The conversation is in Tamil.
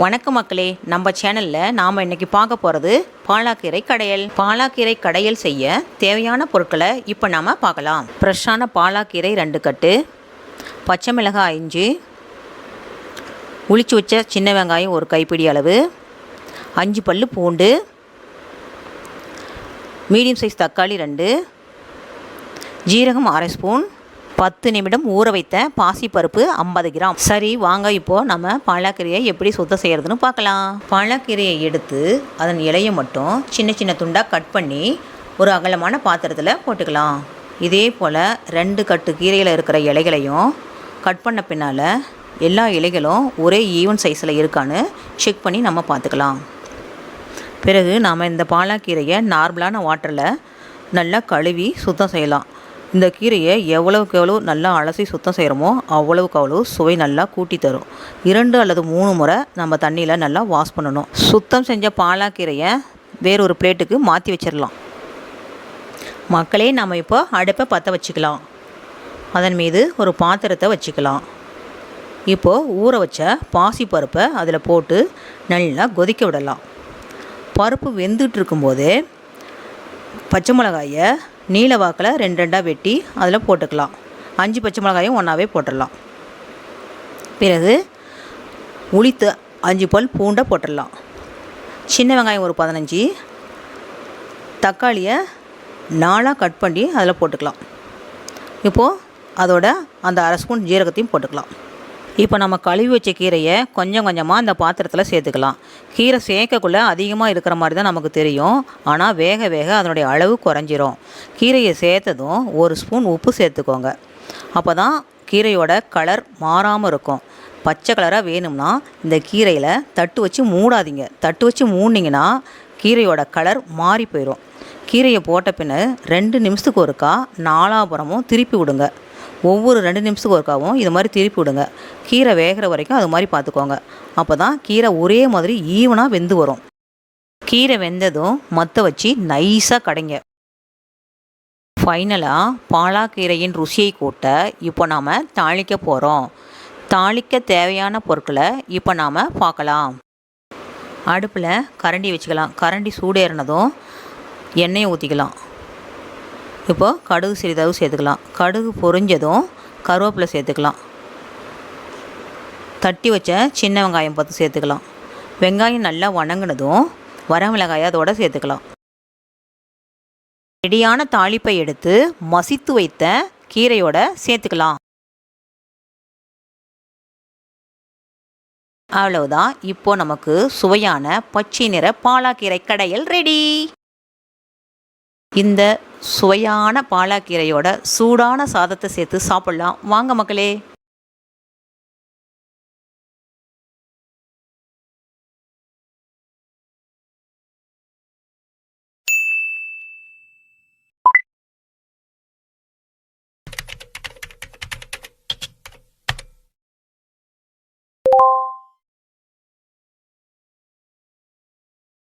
வணக்கம் மக்களே, நம்ம சேனலில் நாம் இன்றைக்கி பார்க்க போகிறது பாலாக்கீரை கடையல். பாலாக்கீரை கடையல் செய்ய தேவையான பொருட்களை இப்போ நாம் பார்க்கலாம். ஃப்ரெஷ்ஷான பாலாக்கீரை 2 கட்டு, பச்சை மிளகாய் 5, உளிச்சு வச்ச சின்ன வெங்காயம் 1 கைப்பிடி அளவு, 5 பல்லு பூண்டு, மீடியம் சைஸ் தக்காளி 2, ஜீரகம் 1/2 ஸ்பூன், 10 நிமிடம் ஊற வைத்த பாசிப்பருப்பு 50 கிராம். சரி வாங்க, இப்போது நம்ம பாலாக்கீரையை எப்படி சுத்தம் செய்கிறதுன்னு பார்க்கலாம். பாலாக்கீரையை எடுத்து அதன் இலையை மட்டும் சின்ன சின்ன துண்டாக கட் பண்ணி ஒரு அகலமான பாத்திரத்தில் போட்டுக்கலாம். இதே போல் 2 கட்டு கீரையில் இருக்கிற இலைகளையும் கட் பண்ண பின்னால் எல்லா இலைகளும் ஒரே ஈவன் சைஸில் இருக்கான்னு செக் பண்ணி நம்ம பார்த்துக்கலாம். பிறகு நாம் இந்த பாலாக்கீரையை நார்மலான வாட்டரில் நல்லா கழுவி சுத்தம் செய்யலாம். இந்த கீரையை எவ்வளவுக்கு எவ்வளோ நல்லா அலசி சுத்தம் செய்கிறோமோ அவ்வளவுக்கு அவ்வளோ சுவை நல்லா கூட்டி தரும். 2 அல்லது 3 முறை நம்ம தண்ணியில் நல்லா வாஷ் பண்ணணும். சுத்தம் செஞ்ச பாலாக்கீரையை வேறொரு பிளேட்டுக்கு மாற்றி வச்சிடலாம். மக்களே, நம்ம இப்போ அடுப்பை பற்ற வச்சுக்கலாம். அதன் மீது ஒரு பாத்திரத்தை வச்சுக்கலாம். இப்போது ஊற வச்ச பாசிப்பருப்பை அதில் போட்டு நல்லா கொதிக்க விடலாம். பருப்பு வெந்துட்டு இருக்கும்போதே பச்சை மிளகாயை நீல வாக்கில் 2 வெட்டி அதில் போட்டுக்கலாம். 5 பச்சை மிளகாயும் ஒன்றாவே போட்டுடலாம். பிறகு உளித்த 5 பல் பூண்டை போட்டுடலாம். சின்ன வெங்காயம் ஒரு 15, தக்காளியை 4 கட் பண்ணி அதில் போட்டுக்கலாம். இப்போது அதோட அந்த 1/2 ஸ்பூன் ஜீரகத்தையும் போட்டுக்கலாம். இப்போ நம்ம கழுவி வச்ச கீரையை கொஞ்சம் கொஞ்சமாக அந்த பாத்திரத்தில் சேர்த்துக்கலாம். கீரை சேர்க்கக்குள்ளே அதிகமாக இருக்கிற மாதிரி தான் நமக்கு தெரியும், ஆனால் வேக வேக அதனுடைய அளவு குறைஞ்சிரும். கீரையை சேர்த்ததும் 1 ஸ்பூன் உப்பு சேர்த்துக்கோங்க. அப்போ தான் கீரையோட கலர் மாறாமல் இருக்கும். பச்சை கலராக வேணும்னா இந்த கீரையில் தட்டு வச்சு மூடாதீங்க. தட்டு வச்சு மூடினீங்கன்னா கீரையோட கலர் மாறி போயிடும். கீரையை போட்ட பின்ன 2 நிமிஷத்துக்கு ஒருக்கா 4 திருப்பி விடுங்க. ஒவ்வொரு 2 நிமிஷத்துக்கு ஒருக்காவும் இது மாதிரி திருப்பி விடுங்க. கீரை வேகிற வரைக்கும் அது மாதிரி பார்த்துக்கோங்க. அப்போ தான் கீரை ஒரே மாதிரி ஈவனாக வெந்து வரும். கீரை வெந்ததும் மற்ற வச்சு நைஸாக கடைங்க. ஃபைனலாக பாலாக்கீரையின் ருசியை கூட்ட இப்போ நாம் தாளிக்க போகிறோம். தாளிக்க தேவையான பொருட்களை இப்போ நாம் பார்க்கலாம். அடுப்பில் கரண்டி வச்சுக்கலாம். கரண்டி சூடேறினதும் எண்ணெயை ஊற்றிக்கலாம். இப்போது கடுகு சிறிதளவு சேர்த்துக்கலாம். கடுகு பொரிஞ்சதும் கருவேப்பிலை சேர்த்துக்கலாம். தட்டி வச்ச சின்ன வெங்காயம் 10 சேர்த்துக்கலாம். வெங்காயம் நல்லா வணங்கினதும் வரமிளகாயை அதோடு சேர்த்துக்கலாம். ரெடியான தாளிப்பை எடுத்து மசித்து வைத்த கீரையோட சேர்த்துக்கலாம். அவ்வளவுதான். இப்போது நமக்கு சுவையான பச்சை நிற பாலாக்கீரை கடையல் ரெடி. இந்த சுவையான பாலாக்கீரையோட சூடான சாதத்தை சேர்த்து சாப்பிட்லாம். வாங்க மக்களே.